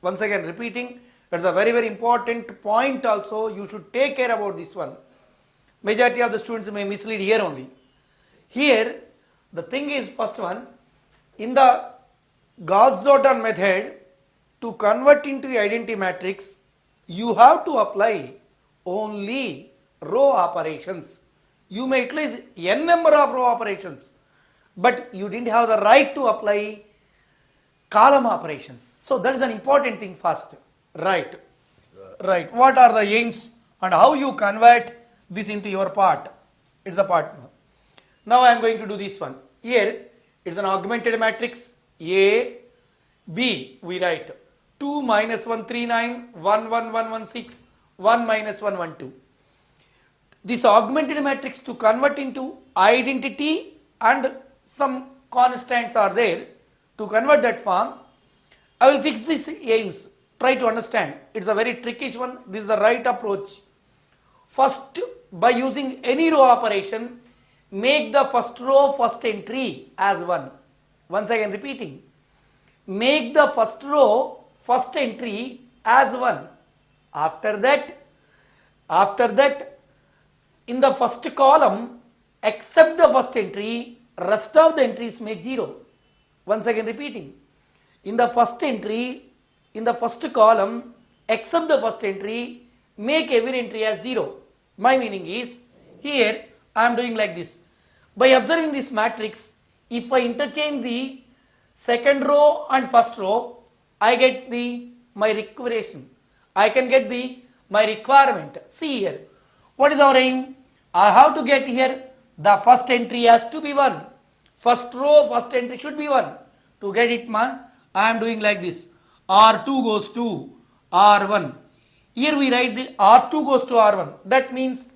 Once again repeating, it's a very very important point also, you should take care about this one. Majority of the students may mislead here only. Here the thing is, first one, in the Gauss-Jordan method, to convert into identity matrix, you have to apply only row operations. You may utilize n number of row operations, but you didn't have the right to apply column operations. So that is an important thing first. Right. Right. What are the aims and how you convert this into your part? It's a part. Now I am going to do this one. Here it's an augmented matrix A, B. We write 2 minus 1 3 9 1 1 1 1 6 1 minus 1 1 2. This augmented matrix to convert into identity and some constants are there. To convert that form, I will fix these aims. Try to understand. It's a very trickish one. This is the right approach. First, by using any row operation, make the first row first entry as 1. Once again repeating. Make the first row first entry as 1. After that, in the first column, except the first entry, rest of the entries make 0. Once again repeating. In the first entry, in the first column, except the first entry, make every entry as 0. My meaning is, here I am doing like this. By observing this matrix, if I interchange the second row and first row, I get my requisition. I can get my requirement. See here. What is our aim? I have to get here the first entry has to be 1. First row, first entry should be 1. To get it, I am doing like this. R2 goes to R1. Here we write the R2 goes to R1. That means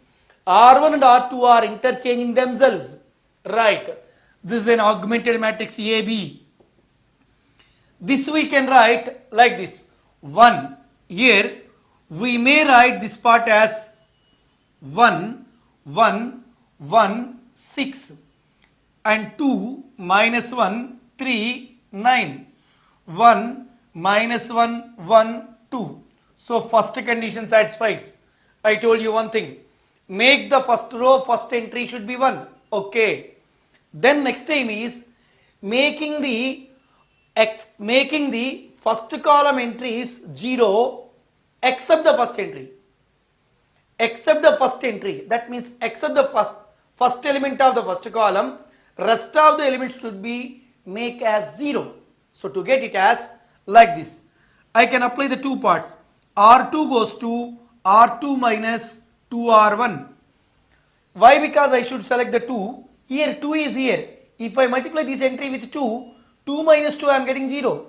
R1 and R2 are interchanging themselves. Right. This is an augmented matrix AB. This we can write like this. 1. Here we may write this part as 1, 1, 1, 6 and 2 minus 1, 3, 9. 1 minus 1, 1, 2. So first condition satisfies. I told you one thing. Make the first row first entry should be 1. Okay. Then next time is making the first column entry is 0 except the first entry. Except the first entry. That means except the first element of the first column, rest of the elements should be make as 0. So to get it as like this, I can apply the two parts. R2 goes to R2 minus 2R1. Why? Because I should select the 2. Here 2 is here. If I multiply this entry with 2, 2 minus 2 I am getting 0.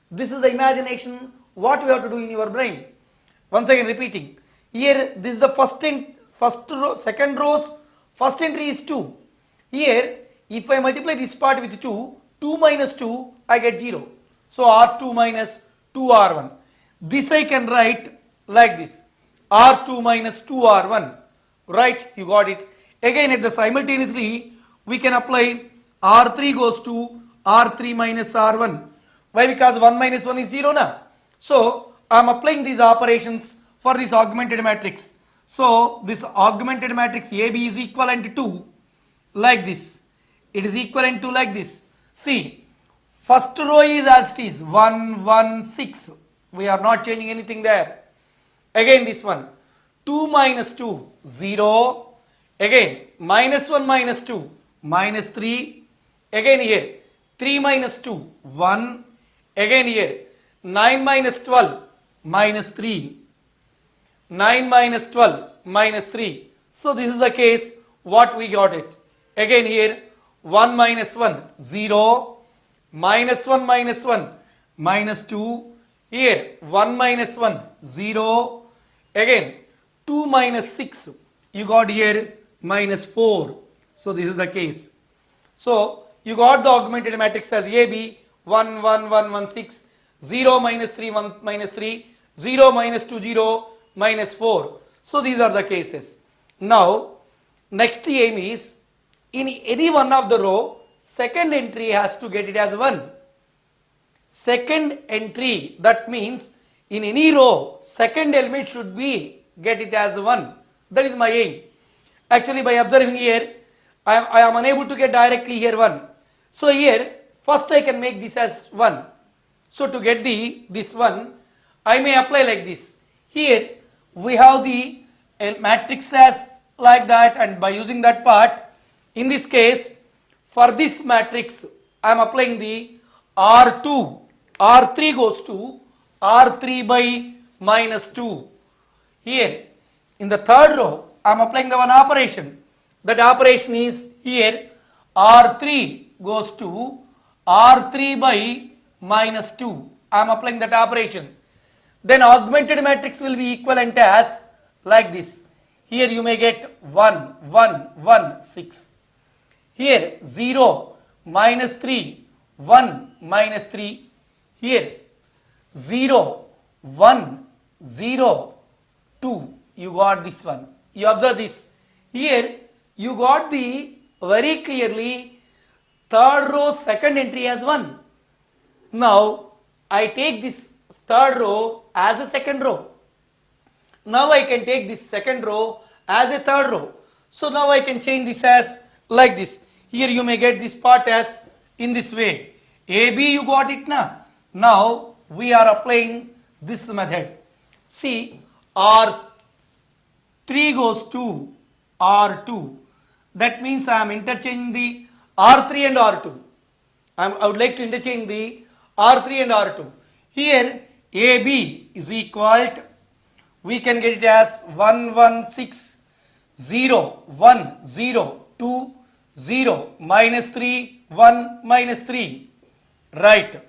This is the imagination what we have to do in your brain. Once again repeating. Here this is the second row's first entry is 2. Here if I multiply this part with 2, 2 minus 2 I get 0. So R2 minus 2R1. This I can write like this. R2 minus 2R1. Right? You got it. Again at the simultaneously we can apply R3 goes to R3 minus R1. Why? Because 1 minus 1 is 0 now. So I am applying these operations for this augmented matrix. So this augmented matrix AB is equivalent to like this. It is equivalent to like this. See, first row is as it is 1, 1, 6. We are not changing anything there. Again this one 2 minus 2 0. Again minus 1 minus 2 minus 3. Again here 3 minus 2 1. Again here 9 minus 12 minus 3. 9 minus 12 minus 3. So this is the case what we got it. Again here 1 minus 1 0. Minus 1 minus 1 minus 2. Here 1 minus 1 0. Again 2 minus 6. You got here minus 4. So this is the case. So you got the augmented matrix as AB 1 1 1 1 6 0 minus 3 1 minus 3 0 minus 2 0 minus 4. So these are the cases. Now next aim is in any one of the row second entry has to get it as 1. Second entry, that means in any row, second element should be get it as 1. That is my aim. Actually, by observing here, I am unable to get directly here 1. So here, first I can make this as 1. So to get this 1, I may apply like this. Here, we have the matrix as like that, and by using that part, in this case, for this matrix, I am applying the R2. R3 goes to R3 by minus 2. Here, in the third row, I am applying the one operation. That operation is here, R3 goes to R3 by minus 2. I am applying that operation. Then augmented matrix will be equivalent as like this. Here you may get 1, 1, 1, 6. Here 0, minus 3, 1, minus 3. Here 0, 1, 0, 2. You got this one. You observe this. Here you got the very clearly third row second entry as 1. Now I take this third row as a second row. Now I can take this second row as a third row. So now I can change this as like this. Here you may get this part as in this way. AB you got it now. Now we are applying this method. See, R3 goes to R2. That means I am interchanging the R3 and R2. I would like to interchange the R3 and R2. Here AB is equal to, we can get it as 1, 1, 6, 0, 1, 0, 2, 0, minus 3, 1, minus 3. Right.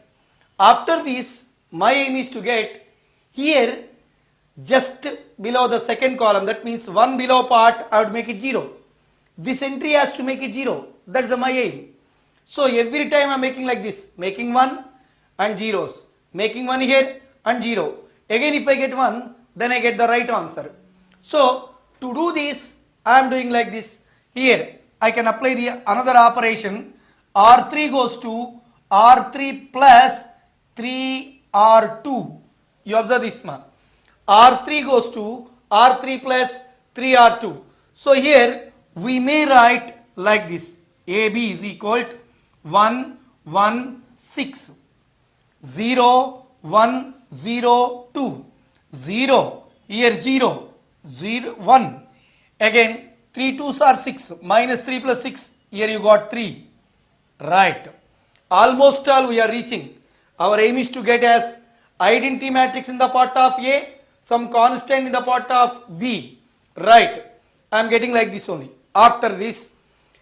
After this, my aim is to get here just below the second column. That means one below part, I would make it 0. This entry has to make it 0. That's my aim. So every time I am making like this, making 1 and zeros, making 1 here and 0. Again if I get 1, then I get the right answer. So to do this, I am doing like this. Here I can apply the another operation. R3 goes to R3 plus 3R2. You observe this ma. R3 goes to R3 plus 3R2. So here we may write like this. AB is equal to 1, 1, 6, 0, 1, 0, 2, 0, here 0, 0, 1, again 3 2s are 6, minus 3 plus 6, here you got 3, right. Almost all we are reaching. Our aim is to get as identity matrix in the part of A, some constant in the part of B, right. I am getting like this only. After this,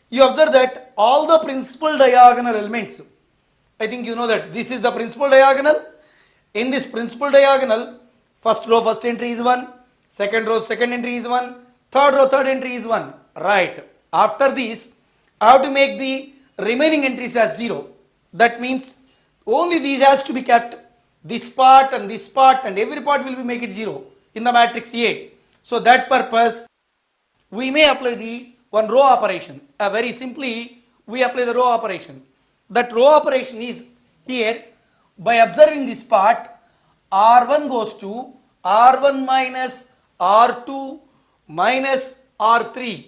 you observe that all the principal diagonal elements, I think you know that this is the principal diagonal. In this principal diagonal, first row first entry is 1, second row second entry is 1, third row third entry is 1, right. After this, I have to make the remaining entries as 0. That means only these has to be kept, this part and every part will be make it 0 in the matrix A. So that purpose, we may apply the one row operation. Very simply, we apply the row operation. That row operation is here, by observing this part, R1 goes to R1 minus R2 minus R3.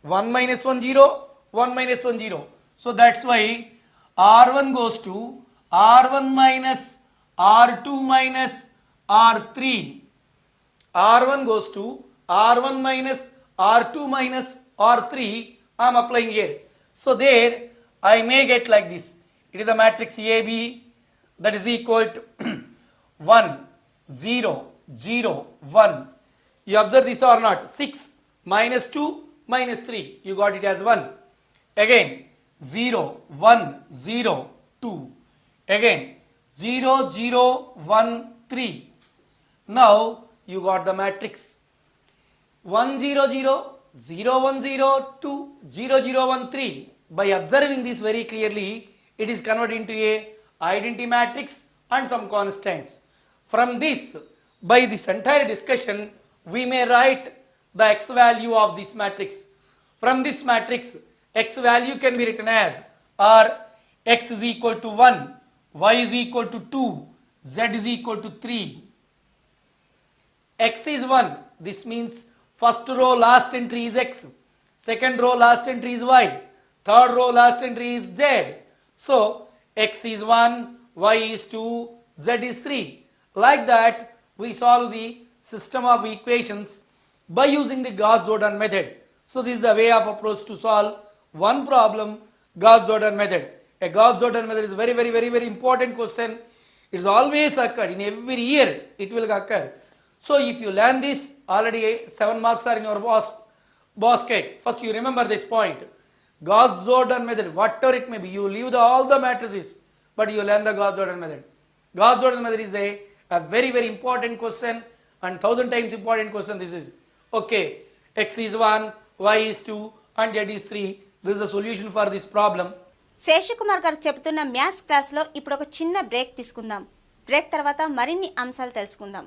1 minus 1 0, 1 minus 1 0. So that's why R1 goes to R1 minus R2 minus R3. R1 goes to R1 minus R2 minus R3. I am applying here. So there I may get like this. It is the matrix AB, that is equal to 1, 0, 0, 1. You observe this or not? 6 minus 2 minus 3. You got it as 1. Again 0, 1, 0, 2. Again 0, 0, 1, 3. Now you got the matrix 1, 0, 0, 0, 1, 0, 2, 0, 0, 1, 3. By observing this very clearly, it is converted into a identity matrix and some constants. From this, by this entire discussion, we may write the x value of this matrix. From this matrix, x value can be written as or x is equal to 1, y is equal to 2, z is equal to 3. x is 1. This means first row last entry is x. Second row last entry is y. Third row last entry is z. So x is 1, y is 2, z is 3. Like that we solve the system of equations by using the Gauss-Jordan method. So this is the way of approach to solve one problem, Gauss-Jordan method. A Gauss-Jordan method is very important question. It is always occurred in every year. It will occur. So if you learn this, already 7 marks are in your basket. First you remember this point. Gauss-Jordan method, whatever it may be, you leave all the matrices, but you learn the Gauss-Jordan method. Gauss-Jordan method is a very important question, and 1000 times important question this is. Okay, x is 1, y is 2, and z is 3. This is the solution for this problem. Seshakumar గారు చెబుతున్న maths క్లాస్లో ఇప్పుడు ఒక చిన్న break తీసుకుందాం. Break తర్వాత మరిన్ని అంశాలు తెలుసుకుందాం.